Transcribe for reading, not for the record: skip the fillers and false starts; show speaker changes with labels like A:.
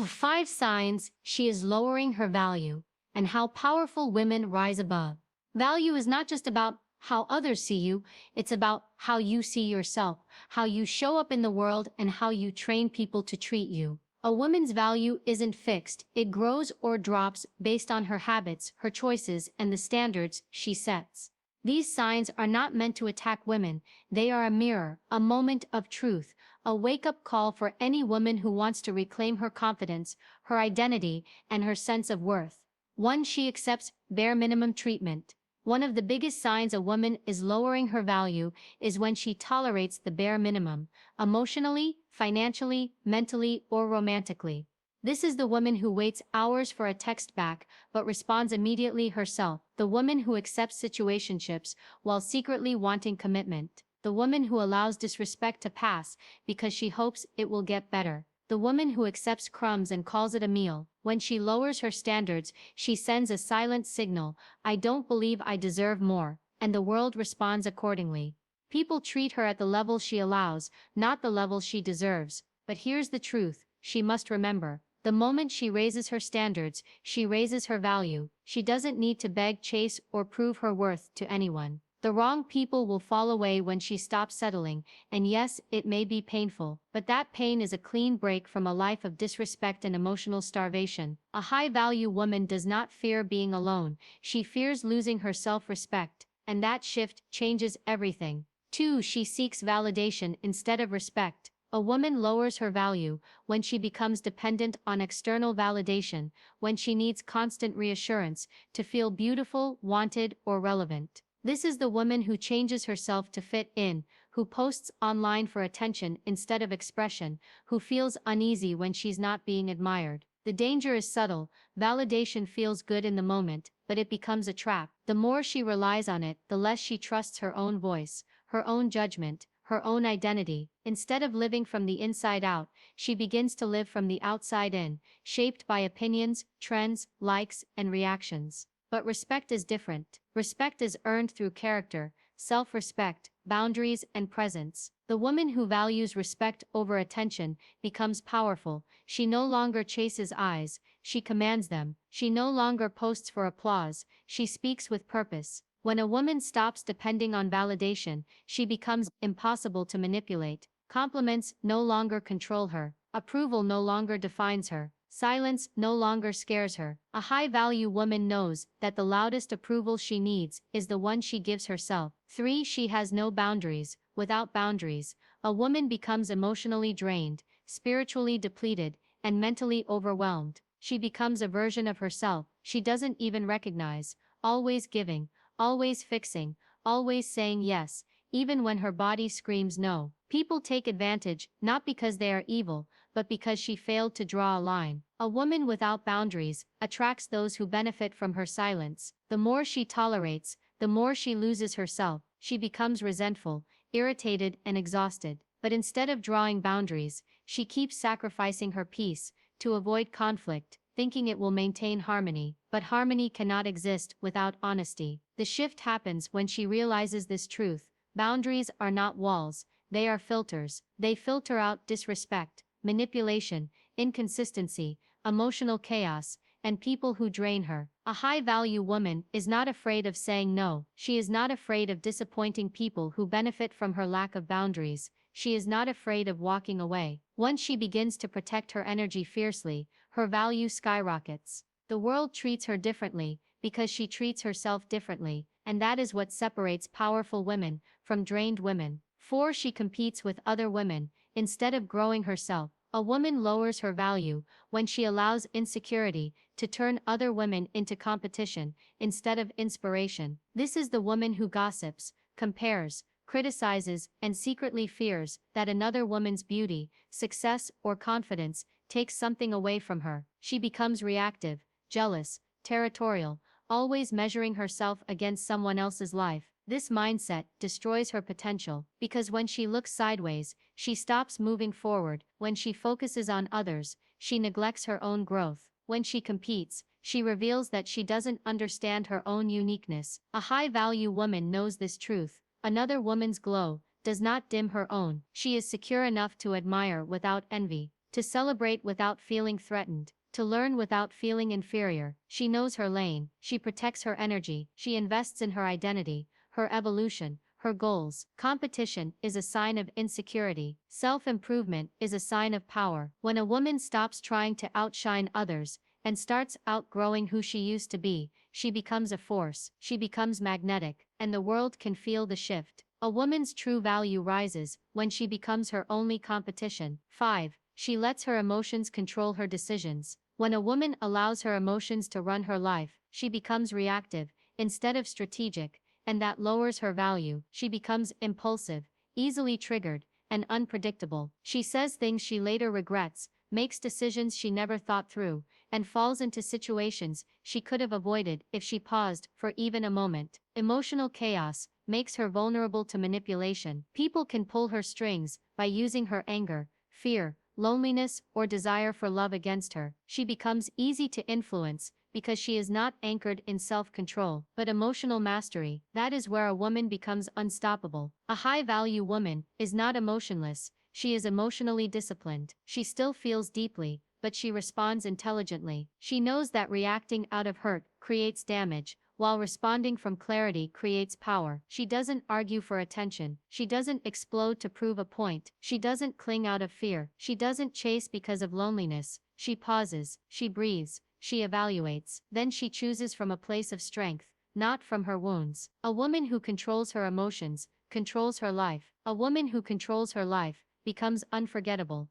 A: 5 signs she is lowering her value, and how powerful women rise above. Value is not just about how others see you, it's about how you see yourself, how you show up in the world, and how you train people to treat you. A woman's value isn't fixed, it grows or drops based on her habits, her choices, and the standards she sets. These signs are not meant to attack women, they are a mirror, a moment of truth, a wake-up call for any woman who wants to reclaim her confidence, her identity, and her sense of worth. 1. She accepts bare minimum treatment. One of the biggest signs a woman is lowering her value is when she tolerates the bare minimum, emotionally, financially, mentally, or romantically. This is the woman who waits hours for a text back, but responds immediately herself, the woman who accepts situationships while secretly wanting commitment, the woman who allows disrespect to pass because she hopes it will get better, the woman who accepts crumbs and calls it a meal. When she lowers her standards, she sends a silent signal, I don't believe I deserve more, and the world responds accordingly. People treat her at the level she allows, not the level she deserves. But here's the truth, she must remember. The moment she raises her standards, she raises her value. She doesn't need to beg, chase, or prove her worth to anyone. The wrong people will fall away when she stops settling, and yes, it may be painful, but that pain is a clean break from a life of disrespect and emotional starvation. A high-value woman does not fear being alone, she fears losing her self-respect, and that shift changes everything. 2. She seeks validation instead of respect. A woman lowers her value when she becomes dependent on external validation, when she needs constant reassurance to feel beautiful, wanted, or relevant. This is the woman who changes herself to fit in, who posts online for attention instead of expression, who feels uneasy when she's not being admired. The danger is subtle, validation feels good in the moment, but it becomes a trap. The more she relies on it, the less she trusts her own voice, her own judgment, her own identity. Instead of living from the inside out, she begins to live from the outside in, shaped by opinions, trends, likes, and reactions. But respect is different. Respect is earned through character, self-respect, boundaries, and presence. The woman who values respect over attention becomes powerful. She no longer chases eyes, she commands them. She no longer posts for applause, she speaks with purpose. When a woman stops depending on validation, she becomes impossible to manipulate. Compliments no longer control her. Approval no longer defines her. Silence no longer scares her. A high-value woman knows that the loudest approval she needs is the one she gives herself. 3. She has no boundaries. Without boundaries, a woman becomes emotionally drained, spiritually depleted, and mentally overwhelmed. She becomes a version of herself she doesn't even recognize, always giving, always fixing, always saying yes, even when her body screams no. People take advantage, not because they are evil, but because she failed to draw a line. A woman without boundaries attracts those who benefit from her silence. The more she tolerates, the more she loses herself. She becomes resentful, irritated, and exhausted. But instead of drawing boundaries, she keeps sacrificing her peace to avoid conflict, thinking it will maintain harmony. But harmony cannot exist without honesty. The shift happens when she realizes this truth. Boundaries are not walls, they are filters. They filter out disrespect, manipulation, inconsistency, emotional chaos, and people who drain her. A high-value woman is not afraid of saying no. She is not afraid of disappointing people who benefit from her lack of boundaries. She is not afraid of walking away. Once she begins to protect her energy fiercely, her value skyrockets. The world treats her differently because she treats herself differently, and that is what separates powerful women from drained women. 4. She competes with other women instead of growing herself. A woman lowers her value when she allows insecurity to turn other women into competition instead of inspiration. This is the woman who gossips, compares, criticizes, and secretly fears that another woman's beauty, success, or confidence takes something away from her. She becomes reactive, jealous, territorial, always measuring herself against someone else's life. This mindset destroys her potential, because when she looks sideways, she stops moving forward. When she focuses on others, she neglects her own growth. When she competes, she reveals that she doesn't understand her own uniqueness. A high-value woman knows this truth. Another woman's glow does not dim her own. She is secure enough to admire without envy, to celebrate without feeling threatened, to learn without feeling inferior. She knows her lane, she protects her energy, she invests in her identity, her evolution, her goals. Competition is a sign of insecurity. Self-improvement is a sign of power. When a woman stops trying to outshine others and starts outgrowing who she used to be, she becomes a force, she becomes magnetic, and the world can feel the shift. A woman's true value rises when she becomes her only competition. 5. She lets her emotions control her decisions. When a woman allows her emotions to run her life, she becomes reactive instead of strategic, and that lowers her value. She becomes impulsive, easily triggered, and unpredictable. She says things she later regrets, makes decisions she never thought through, and falls into situations she could have avoided if she paused for even a moment. Emotional chaos makes her vulnerable to manipulation. People can pull her strings by using her anger, fear, loneliness, or desire for love against her. She becomes easy to influence because she is not anchored in self-control, but emotional mastery. That is where a woman becomes unstoppable. A high-value woman is not emotionless, she is emotionally disciplined. She still feels deeply, but she responds intelligently. She knows that reacting out of hurt creates damage, while responding from clarity creates power. She doesn't argue for attention. She doesn't explode to prove a point. She doesn't cling out of fear. She doesn't chase because of loneliness. She pauses, she breathes, she evaluates. Then she chooses from a place of strength, not from her wounds. A woman who controls her emotions controls her life. A woman who controls her life becomes unforgettable.